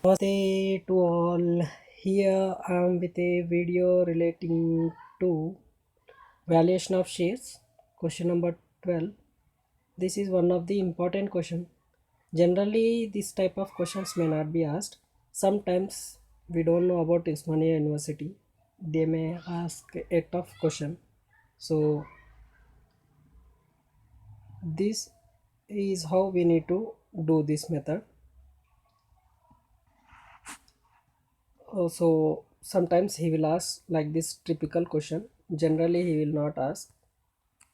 Namaste to all. Here I am with a video relating to valuation of shares. Question number 12. This is one of the important question. Generally, this type of questions may not be asked. Sometimes we don't know about Ismailia University. They may ask a tough question. So this is how we need to do this method. So sometimes he will ask like this typical question. Generally he will not ask.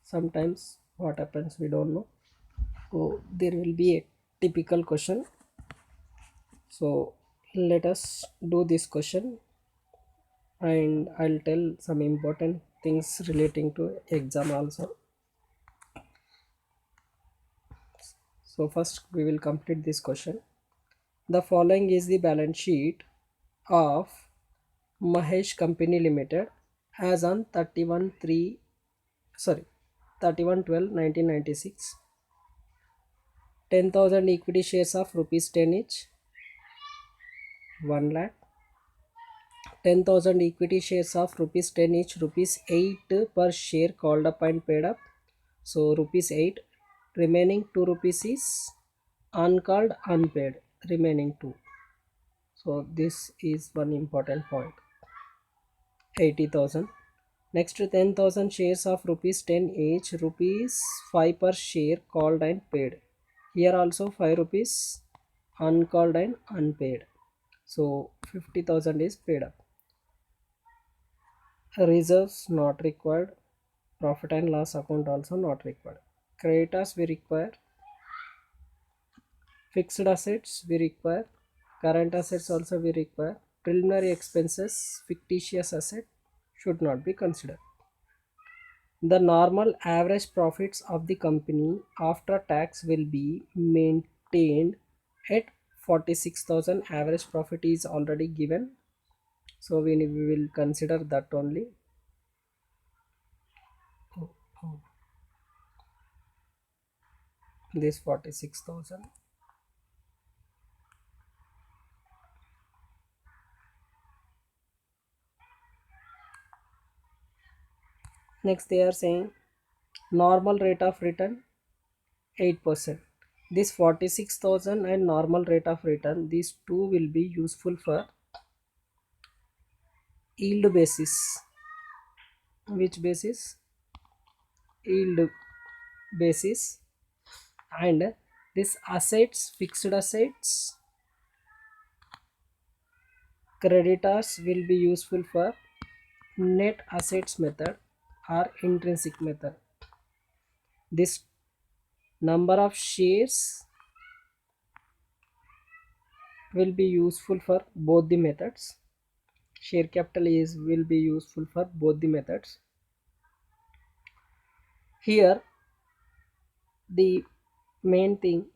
Sometimes what happens we don't know. So there will be a typical question. So let us do this question, and I'll tell some important things relating to exam also. So first we will complete this question. The following is the balance sheet of Mahesh Company Limited as on 31 3 sorry 31/12/1996. 10,000 equity shares of rupees 10 each, 1 lakh. 10,000 equity shares of rupees 10 each, rupees 8 per share called up and paid up. So rupees 8. Remaining 2 rupees is uncalled unpaid. Remaining 2. So this is one important point. 80,000. Next 10,000 shares of rupees 10 each, rupees 5 per share called and paid. Here also 5 rupees uncalled and unpaid. So 50,000 is paid up. Reserves not required. Profit and loss account also not required. Creditors we require. Fixed assets we require. Current assets also we require. Preliminary expenses, fictitious asset should not be considered. The normal average profits of the company after tax will be maintained at 46,000. Average profit is already given, so we will consider that only. This 46,000. Next they are saying normal rate of return 8%. This 46,000 and normal rate of return, these two will be useful for yield basis. Which basis? Yield basis. And this assets, fixed assets, creditors will be useful for net assets method or intrinsic method. This number of shares will be useful for both the methods. Share capital is will be useful for both the methods. Here the main thing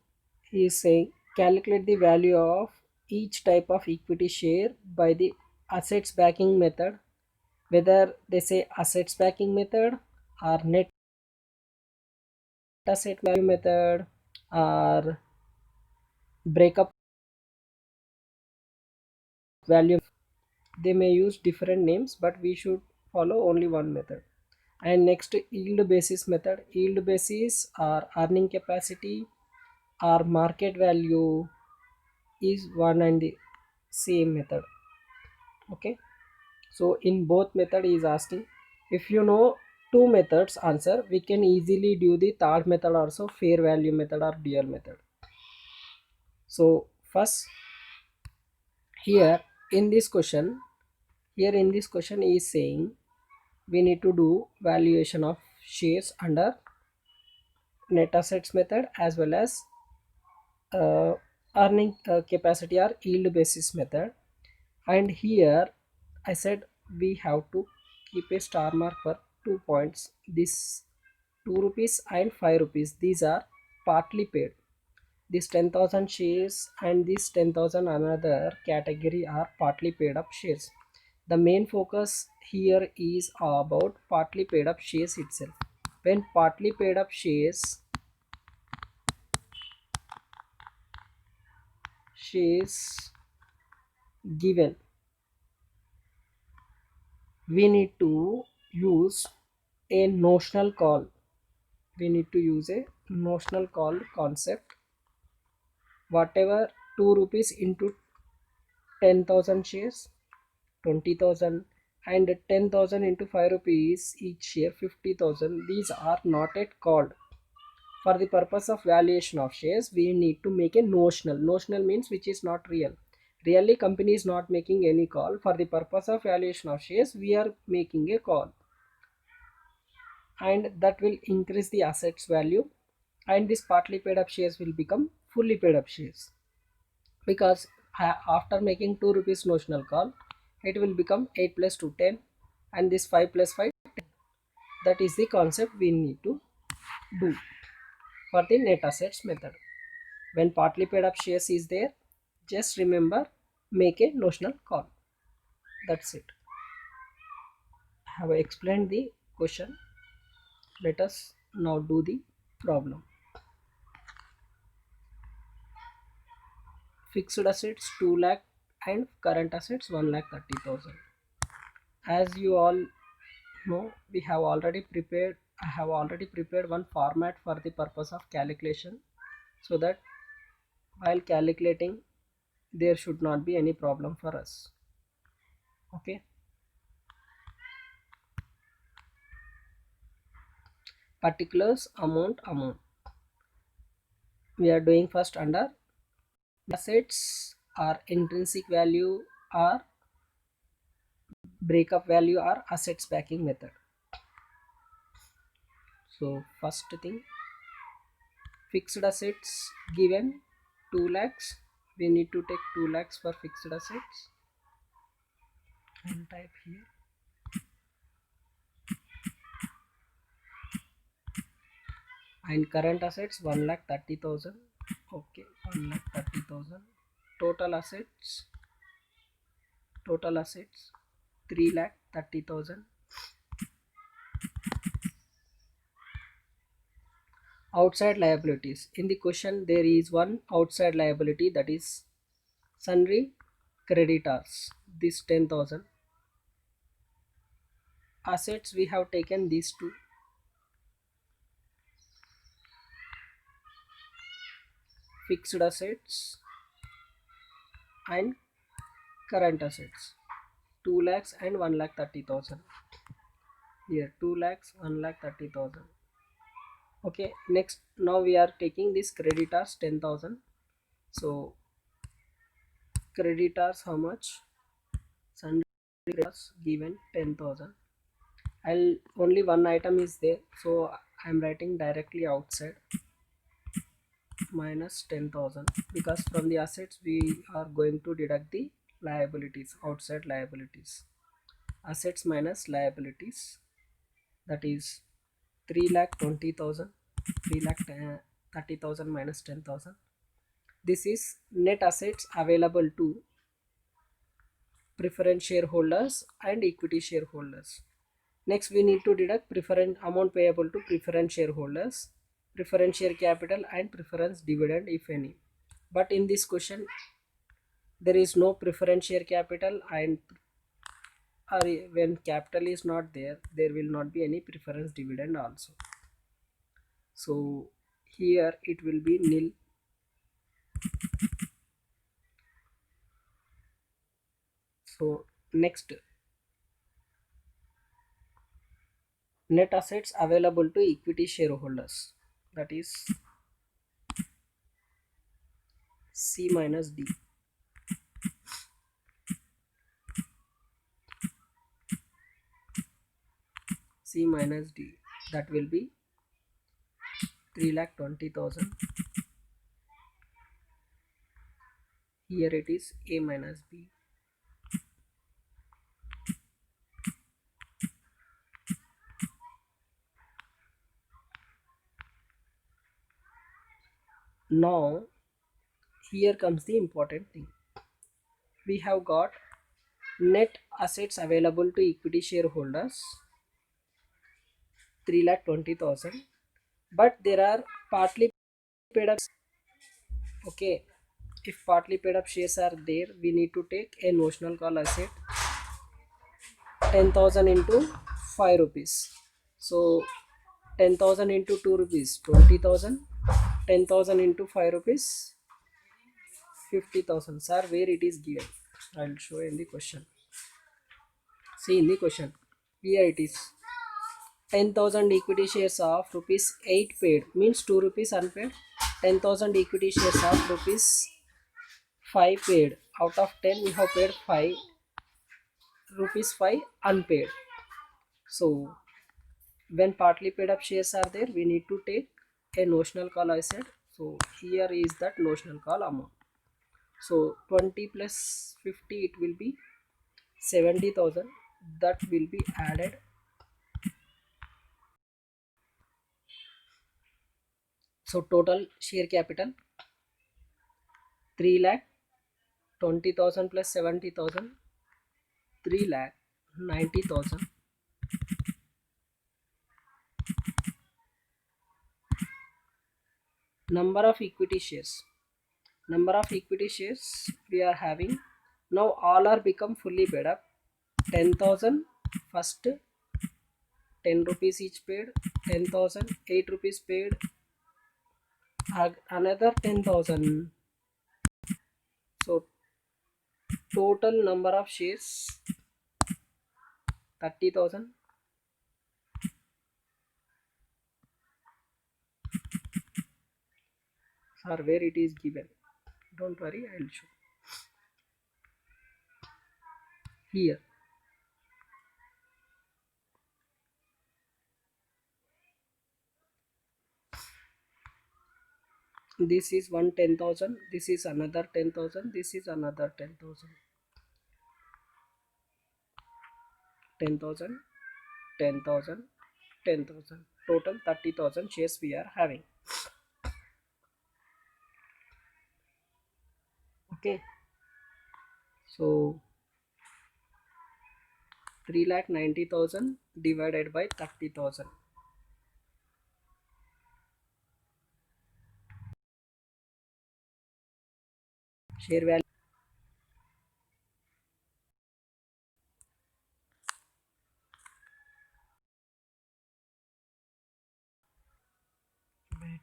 is saying calculate the value of each type of equity share by the assets backing method, whether they say assets backing method or net asset value method or breakup value. They may use different names, but we should follow only one method. And next, yield basis method. Yield basis or earning capacity or market value is one and the same method. Okay, so in both method is asking, if you know two methods answer, we can easily do the third method also, fair value method or dual method. So first, here in this question here in this question is saying we need to do valuation of shares under net assets method as well as uh, earning capacity or yield basis method. And here I said we have to keep a star mark for 2 points. This 2 rupees and 5 rupees, these are partly paid. This 10,000 shares and this 10,000 another category are partly paid up shares. The main focus here is about partly paid up shares itself. When partly paid up shares given, we need to use a notional call. We need to use a notional call concept. Whatever 2 rupees into 10,000 shares, 20,000, and 10,000 into 5 rupees each share, 50,000. These are not yet called. For the purpose of valuation of shares, we need to make a notional. Notional means which is not real. Really, company is not making any call. For the purpose of valuation of shares, we are making a call, and that will increase the assets value, and this partly paid up shares will become fully paid up shares, because after making 2 rupees notional call, it will become 8 plus 2 10, and this 5 plus 5 10. That is the concept we need to do for the net assets method. When partly paid up shares is there, just remember, make a notional call. That's it. I have explained the question. Let us now do the problem. Fixed assets 2 lakh and current assets 1 lakh 30,000. As you all know, we have already prepared, I have already prepared one format for the purpose of calculation, so that while calculating there should not be any problem for us. Okay. Particulars, amount. We are doing first under assets are intrinsic value or breakup value or assets backing method. So first thing, fixed assets given 2 lakhs, we need to take 2 lakhs for fixed assets and type here. And current assets 1 lakh 30,000. Okay, 1 lakh 30,000. Total assets 3 lakh 30,000. Outside liabilities. In the question there is one outside liability, that is sundry creditors, this 10,000. Assets we have taken these two. Fixed assets and current assets 2 lakhs and 1 lakh 30,000. Here 2 lakhs 1 lakh 30,000. Okay, next now we are taking this creditors 10,000. So creditors how much? Sundry creditors given 10,000. I'll only one item is there, so I'm writing directly outside minus 10,000, because from the assets we are going to deduct the liabilities, outside liabilities. Assets minus liabilities, that is 3 lakh 20,000, 3 lakh 30,000 minus 10,000. This is net assets available to preference shareholders and equity shareholders. Next we need to deduct preference amount payable to preference shareholders, preference share capital and preference dividend if any. But in this question there is no preference share capital, and or when capital is not there, there will not be any preference dividend also. So here it will be nil. So next, net assets available to equity shareholders, that is C minus D. C minus D, that will be 3 lakh 20,000. Here it is A minus B. Now here comes the important thing. We have got net assets available to equity shareholders 3 lakh 20,000, but there are partly paid up. Okay, if partly paid up shares are there, we need to take a notional call asset 10,000 into 5 rupees. So 10,000 into 2 rupees 20,000, 10,000 into 5 rupees 50,000. Sir, where it is given? I will show in the question. See in the question. Here it is. 10,000 equity shares of rupees 8 paid means 2 rupees unpaid. 10,000 equity shares of rupees 5 paid. Out of 10 we have paid 5 rupees 5 unpaid. So when partly paid up shares are there, we need to take a notional call, I said. So here is that notional call amount. So 20 plus 50, it will be 70,000. That will be added. So total share capital 3 lakh 20,000 plus 70,000, 3 lakh 90,000. Number of equity shares. Number of equity shares we are having. Now all are become fully paid up. 10,000 first, 10 rupees each paid, 10,000, 8 rupees paid, another 10,000. So total number of shares 30,000. Or where it is given. Don't worry, I will show. Here. This is one 10,000. This is another 10,000. This is another 10,000. 10,000, 10,000, 10,000. Total 30,000 shares we are having. Okay. So 3,90,000 divided by 30,000. Share value. Wait.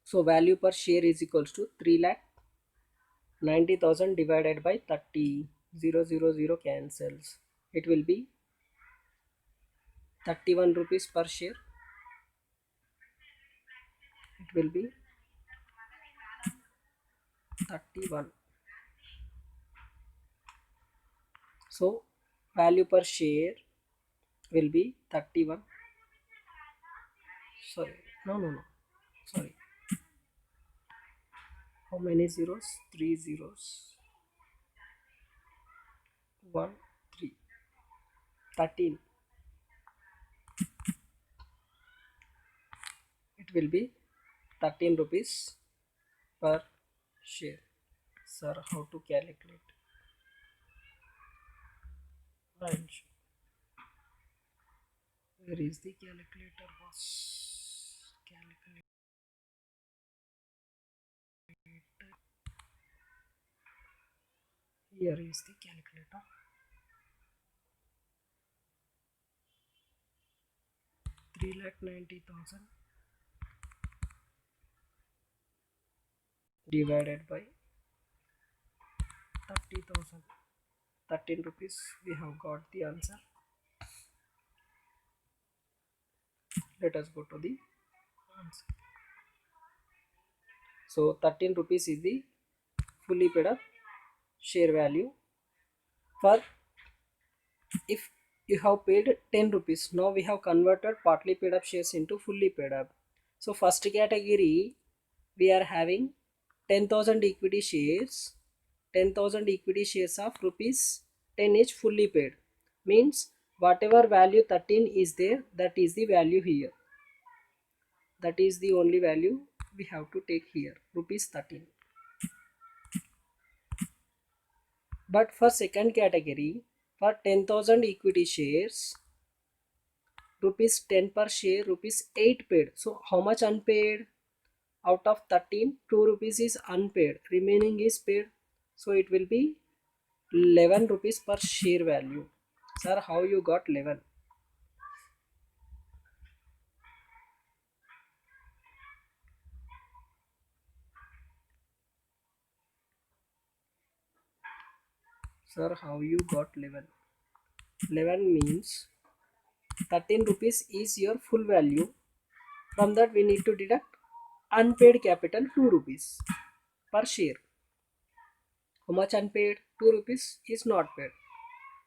So value per share is equals to 3,90,000 divided by 30. 000 cancels. It will be 31 rupees per share. It will be 31. So value per share will be 31. Sorry, no. Sorry. How many zeros? 3 zeros. 1, 3. 13. It will be 13 rupees per share. Sir, how to calculate? Right. Where is the calculator, boss? Calculator. Here is the calculator. 3,90,000 divided by 30,000. 13 rupees. We have got the answer. Let us go to the answer. So 13 rupees is the fully paid up share value. For if you have paid 10 rupees, now we have converted partly paid up shares into fully paid up. So first category we are having 10,000 equity shares, 10,000 equity shares of rupees 10 each fully paid. Means whatever value 13 is there, that is the value here. That is the only value we have to take here, rupees 13. But for second category, for 10,000 equity shares, rupees 10 per share, rupees 8 paid. So how much unpaid? Out of 13, 2 rupees is unpaid, remaining is paid. So it will be 11 rupees per share value. Sir, how you got 11? Sir, how you got 11? 11 means 13 rupees is your full value. From that we need to deduct unpaid capital 2 rupees per share. How much unpaid? 2 rupees is not paid.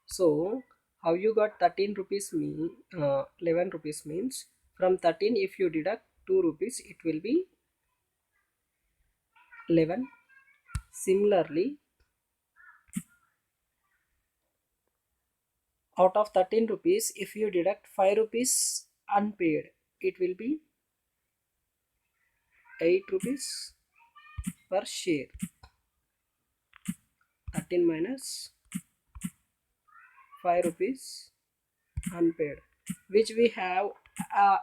So how you got 13 rupees 11 rupees means from 13 if you deduct 2 rupees it will be 11. Similarly, out of 13 rupees if you deduct 5 rupees unpaid it will be 8 rupees per share. 13 minus 5 rupees unpaid, which we have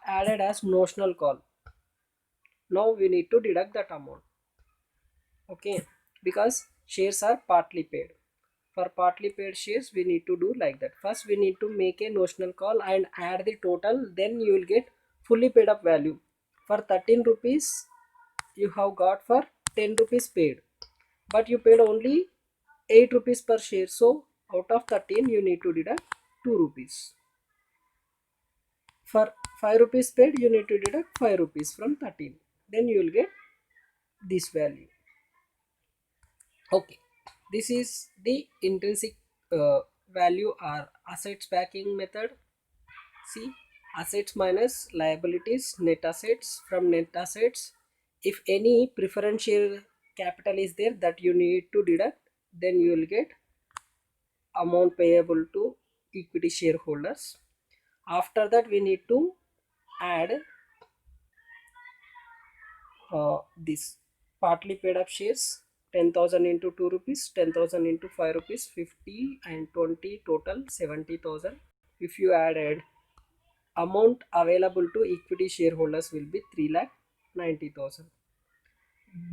added as notional call. Now we need to deduct that amount. Okay, because shares are partly paid. For partly paid shares we need to do like that. First we need to make a notional call and add the total, then you will get fully paid up value. For 13 rupees you have got for 10 rupees paid, but you paid only 8 rupees per share. So out of 13 you need to deduct 2 rupees. For 5 rupees paid you need to deduct 5 rupees from 13, then you will get this value. Okay, this is the intrinsic value or assets backing method. See, assets minus liabilities, net assets. From net assets, if any preference share capital is there that you need to deduct, then you will get amount payable to equity shareholders. After that we need to add this partly paid up shares. 10,000 into 2 rupees, 10,000 into 5 rupees, 50 and 20, total 70,000. If you added, amount available to equity shareholders will be 3,90,000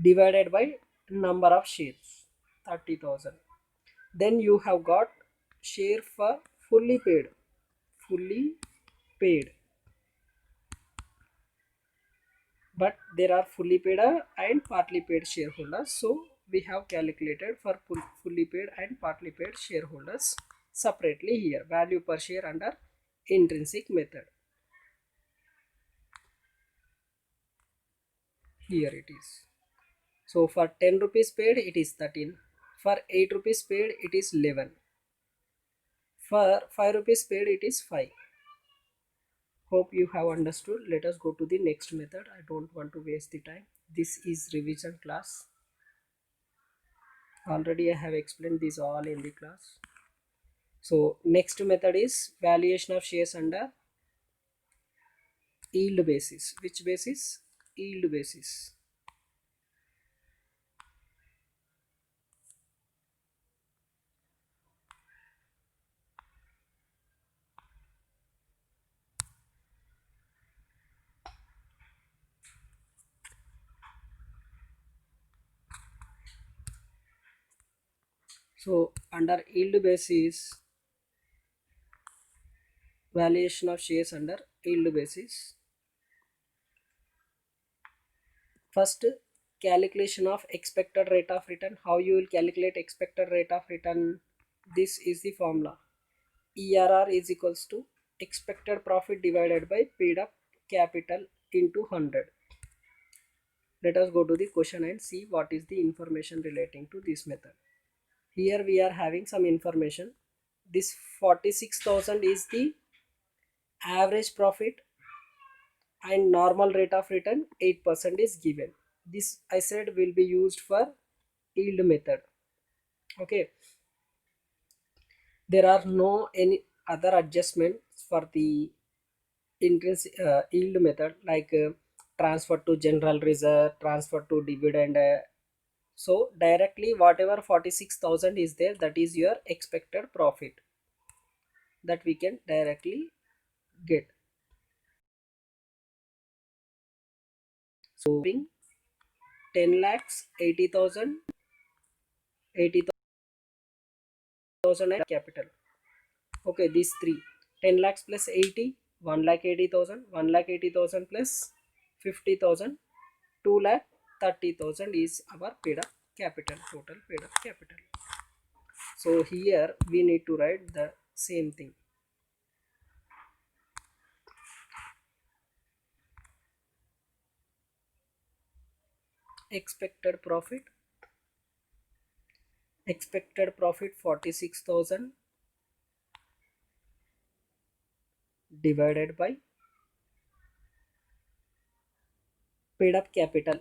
divided by number of shares, 30,000. Then you have got share for fully paid, fully paid. But there are fully paid and partly paid shareholders, so we have calculated for fully paid and partly paid shareholders separately here, value per share under intrinsic method. Here it is. So for 10 rupees paid it is 13, for 8 rupees paid it is 11, for 5 rupees paid it is 5. Hope you have understood. Let us go to the next method. I don't want to waste the time. This is revision class. Already I have explained this all in the class. So next method is valuation of shares under yield basis. Which basis? Yield basis. So under yield basis, valuation of shares under yield basis. First, calculation of expected rate of return. How you will calculate expected rate of return? This is the formula. ERR is equals to expected profit divided by paid up capital into 100. Let us go to the question and see what is the information relating to this method. Here we are having some information. This 46,000 is the average profit and normal rate of return 8% is given. This I said will be used for yield method. Okay, there are no any other adjustments for the intrinsic yield method like transfer to general reserve, transfer to dividend. So directly whatever 46,000 is there, that is your expected profit that we can directly get. So 10 lakhs 80,000 and capital. Okay, these three, 10 lakhs plus 80, 1 lakh 80,000, 1 lakh 80,000 plus 50,000, 2 lakh 30,000 is our paid up capital, total paid up capital. So here we need to write the same thing. Expected profit 46,000 divided by paid up capital.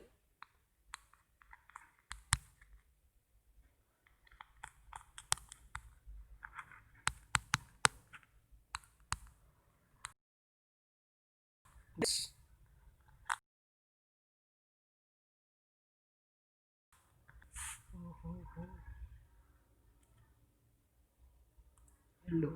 Hello.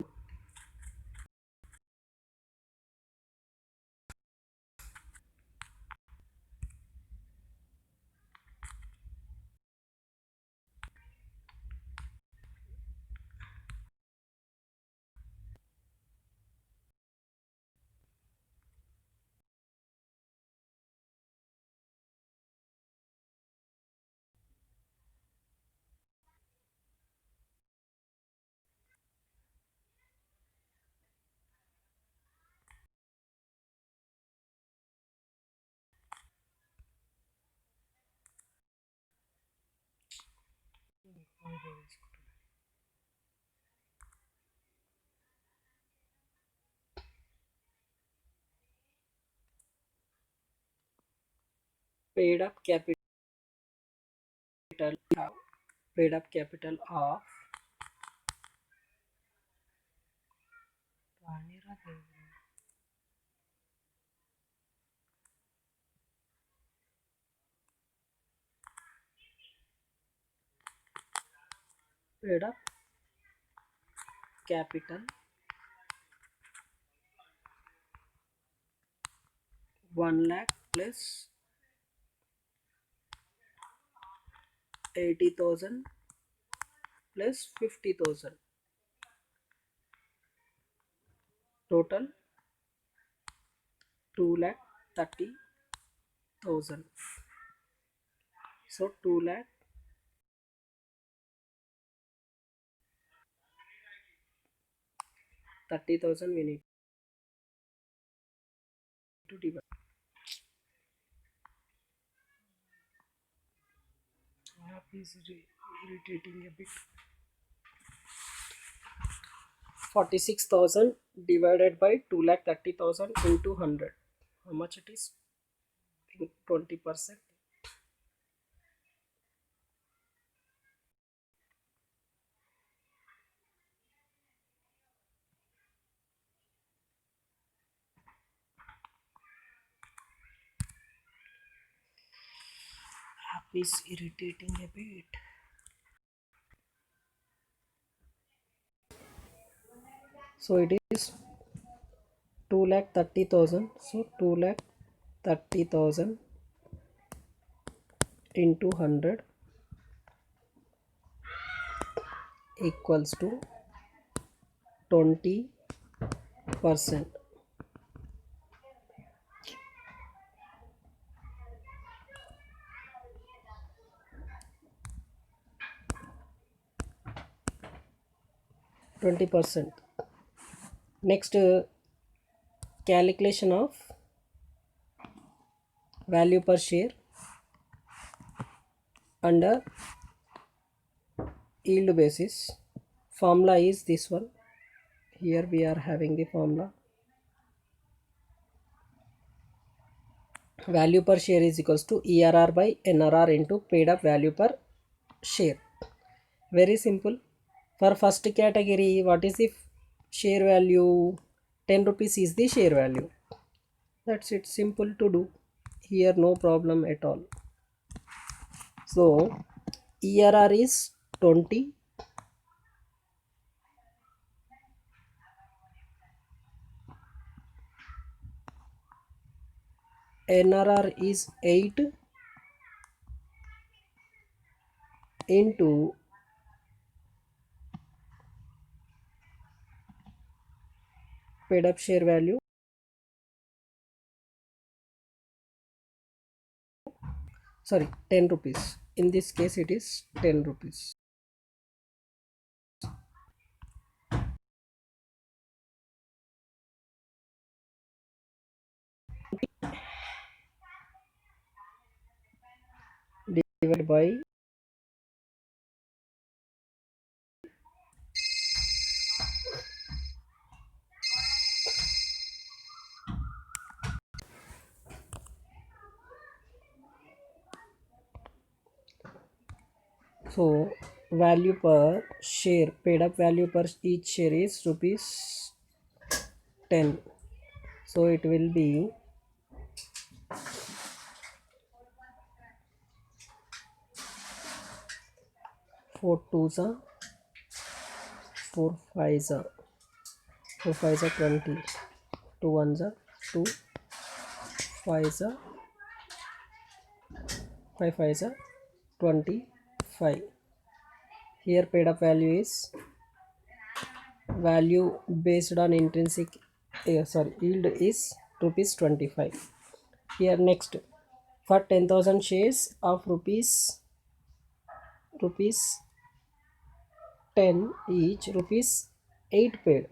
Paid up capital paid up capital of paid up capital 1 lakh plus 80,000 plus 50,000, total 2 lakh 30,000. So 2 lakh 30,000 we need to divide. App is irritating a bit. 46,000 divided by 2 lakh 30,000 into 100. How much it is? 20%. App is irritating a bit. So it is 2 lakh 30,000. So 2 lakh 30,000 into 100 equals to 20%. Next, calculation of value per share under yield basis. Formula is this one. Here we are having the formula. Value per share is equals to ERR by NRR into paid up value per share. Very simple. For first category, what is the share value? 10 rupees is the share value. That's it. Simple to do. Here no problem at all. So ERR is 20. NRR is 8 into paid up share value, sorry, 10 rupees. In this case it is 10 rupees. Divided by, so value per share, paid up value per each share is rupees 10. So it will be 4 twos are 4 fives are 4 fives are 20, 2 ones are 2, fives are 5 fives are 25. Here paid up value is value based on intrinsic yield is rupees 25. Here next, for 10,000 shares of rupees 10 each, rupees 8 paid.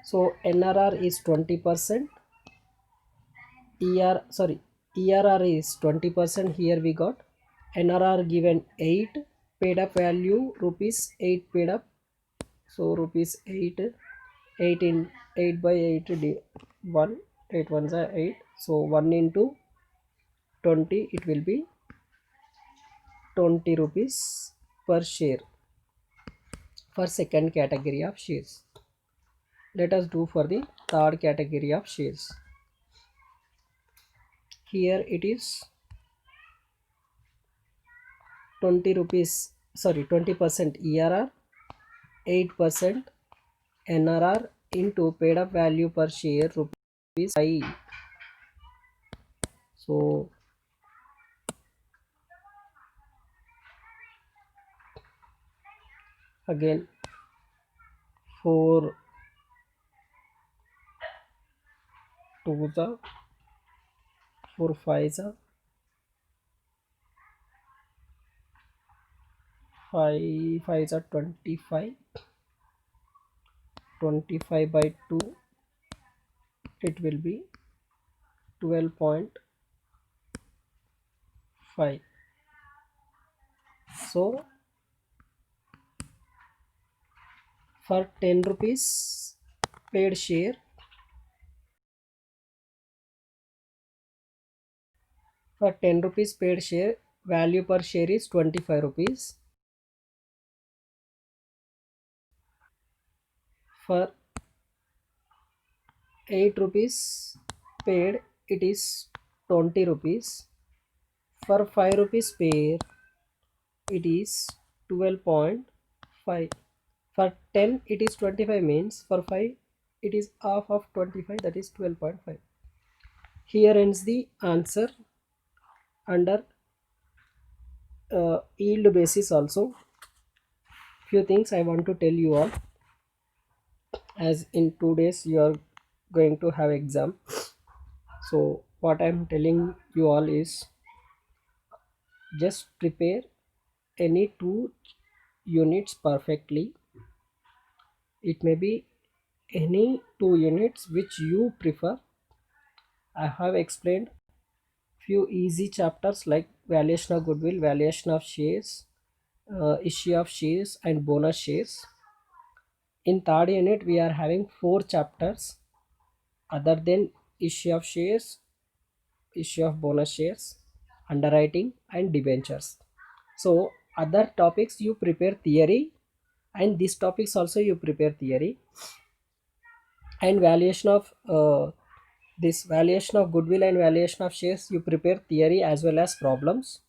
So NRR is 20%, ERR is 20%. Here we got NRR given 8, paid up value rupees 8 paid up. So rupees 8, 8 in 8 by 8 1, 8 ones are 8. So 1 into 20, it will be 20 rupees per share for second category of shares. Let us do for the third category of shares. Here it is 20 rupees, sorry, 20% ERR, 8% NRR into paid up value per share rupees 5. So again 4 twos are 4 fives are 5 fives are 25, 25 by 2, it will be 12.5. So for 10 rupees paid share, for 10 rupees paid share, value per share is 25 rupees. For 8 rupees paid, it is 20 rupees. For 5 rupees paid, it is 12.5. For 10 it is 25, means for 5 it is half of 25, that is 12.5. Here ends the answer under yield basis. Also few things I want to tell you all, as in 2 days you are going to have exam. So what I'm telling you all is, just prepare any 2 units perfectly. It may be any 2 units which you prefer. I have explained few easy chapters like valuation of goodwill, valuation of shares, issue of shares and bonus shares. In third unit we are having 4 chapters other than issue of shares, issue of bonus shares, underwriting and debentures. So other topics you prepare theory, and these topics also you prepare theory. And valuation of this valuation of goodwill and valuation of shares, you prepare theory as well as problems.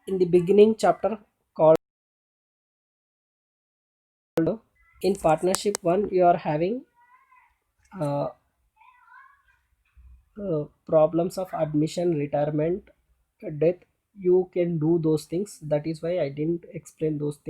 In the beginning chapter called in partnership 1, you are having uh, problems of admission, retirement, death, you can do those things. That is why I didn't explain those things.